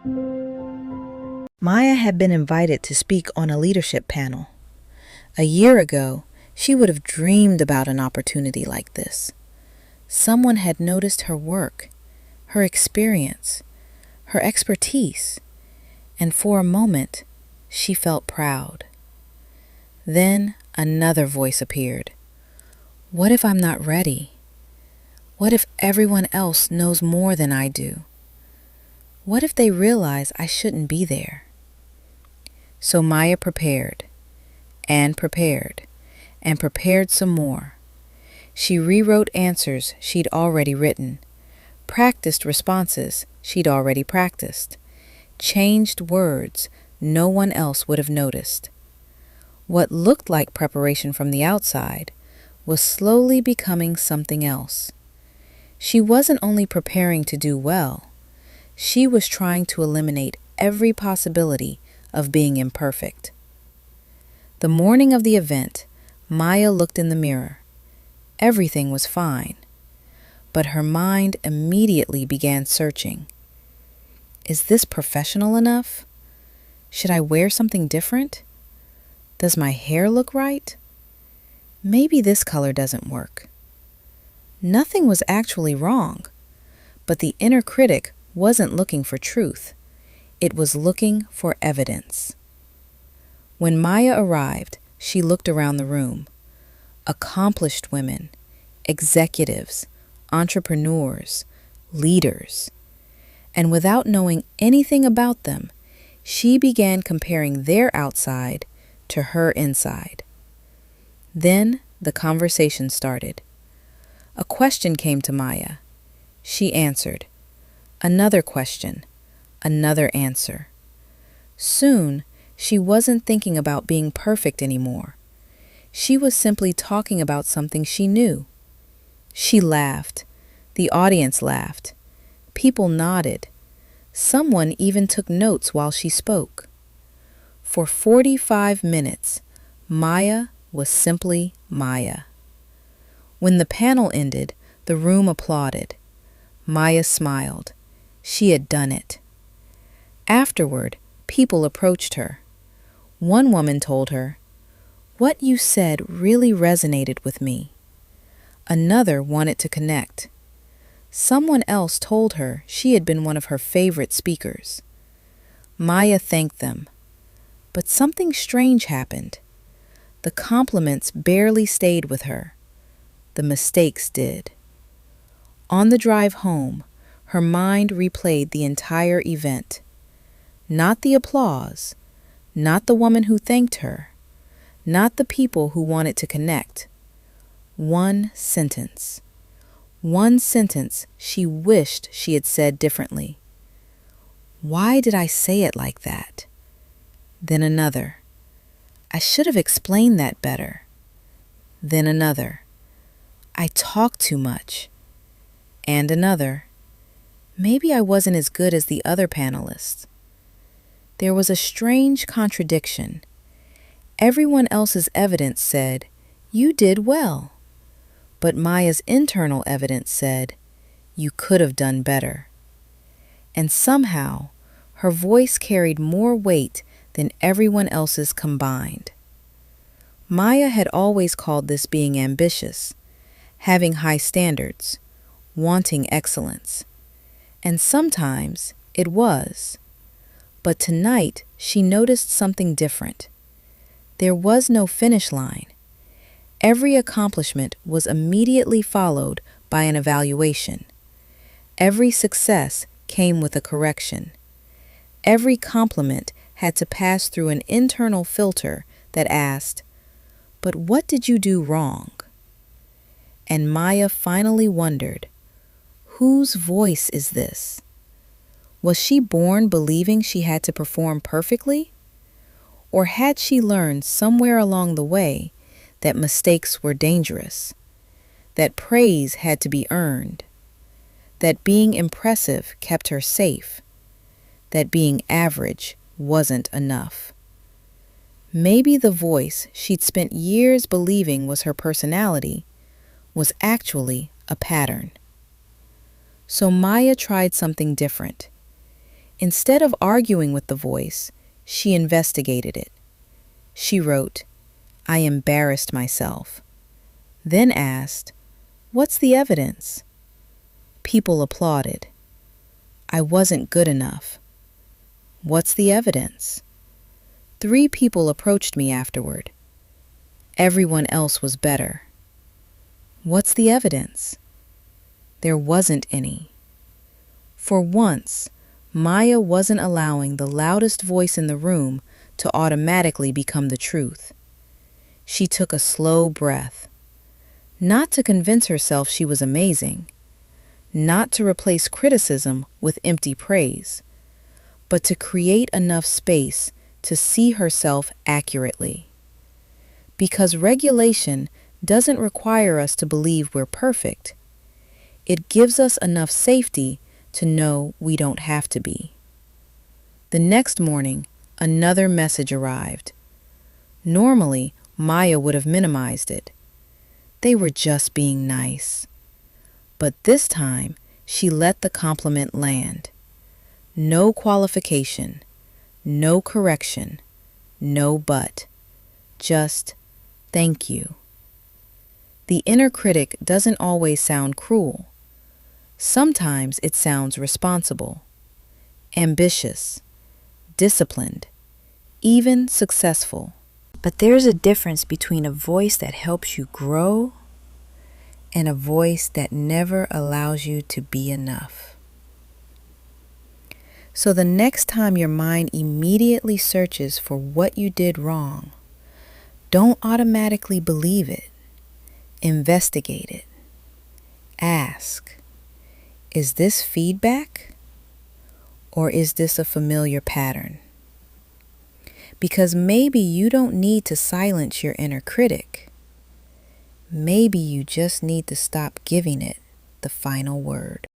Maya had been invited to speak on a leadership panel. A year ago, she would have dreamed about an opportunity like this. Someone had noticed her work, her experience, her expertise, and for a moment, she felt proud. Then another voice appeared. What if I'm not ready? What if everyone else knows more than I do? What if they realize I shouldn't be there? So Maya prepared, and prepared, and prepared some more. She rewrote answers she'd already written, practiced responses she'd already practiced, changed words no one else would have noticed. What looked like preparation from the outside was slowly becoming something else. She wasn't only preparing to do well, she was trying to eliminate every possibility of being imperfect. The morning of the event, Maya looked in the mirror. Everything was fine, but her mind immediately began searching. Is this professional enough? Should I wear something different? Does my hair look right? Maybe this color doesn't work. Nothing was actually wrong, but the inner critic wasn't looking for truth. It was looking for evidence. When Maya arrived, she looked around the room. Accomplished women, executives, entrepreneurs, leaders. And without knowing anything about them, she began comparing their outside to her inside. Then the conversation started. A question came to Maya. She answered. Another question. Another answer. Soon, she wasn't thinking about being perfect anymore. She was simply talking about something she knew. She laughed. The audience laughed. People nodded. Someone even took notes while she spoke. For 45 minutes, Maya was simply Maya. When the panel ended, the room applauded. Maya smiled. She had done it. Afterward, people approached her. One woman told her, "What you said really resonated with me." Another wanted to connect. Someone else told her she had been one of her favorite speakers. Maya thanked them. But something strange happened. The compliments barely stayed with her. The mistakes did. On the drive home, her mind replayed the entire event. Not the applause, not the woman who thanked her, not the people who wanted to connect. One sentence. One sentence she wished she had said differently. Why did I say it like that? Then another. I should have explained that better. Then another. I talk too much. And another. Maybe I wasn't as good as the other panelists. There was a strange contradiction. Everyone else's evidence said, "You did well." But Maya's internal evidence said, "You could have done better." And somehow, her voice carried more weight than everyone else's combined. Maya had always called this being ambitious, having high standards, wanting excellence. And sometimes it was. But tonight she noticed something different. There was no finish line. Every accomplishment was immediately followed by an evaluation. Every success came with a correction. Every compliment had to pass through an internal filter that asked, "But what did you do wrong?" And Maya finally wondered, whose voice is this? Was she born believing she had to perform perfectly? Or had she learned somewhere along the way that mistakes were dangerous, that praise had to be earned, that being impressive kept her safe, that being average wasn't enough? Maybe the voice she'd spent years believing was her personality was actually a pattern. So Maya tried something different. Instead of arguing with the voice, she investigated it. She wrote, "I embarrassed myself." Then asked, "What's the evidence?" People applauded. "I wasn't good enough." "What's the evidence?" 3 people approached me afterward. Everyone else was better. "What's the evidence?" There wasn't any. For once, Maya wasn't allowing the loudest voice in the room to automatically become the truth. She took a slow breath, not to convince herself she was amazing, not to replace criticism with empty praise, but to create enough space to see herself accurately. Because regulation doesn't require us to believe we're perfect. It gives us enough safety to know we don't have to be. The next morning, another message arrived. Normally, Maya would have minimized it. They were just being nice. But this time, she let the compliment land. No qualification, no correction, no but. Just, "Thank you." The inner critic doesn't always sound cruel. Sometimes it sounds responsible, ambitious, disciplined, even successful. But there's a difference between a voice that helps you grow and a voice that never allows you to be enough. So the next time your mind immediately searches for what you did wrong, don't automatically believe it. Investigate it. Ask, is this feedback or is this a familiar pattern? Because maybe you don't need to silence your inner critic. Maybe you just need to stop giving it the final word.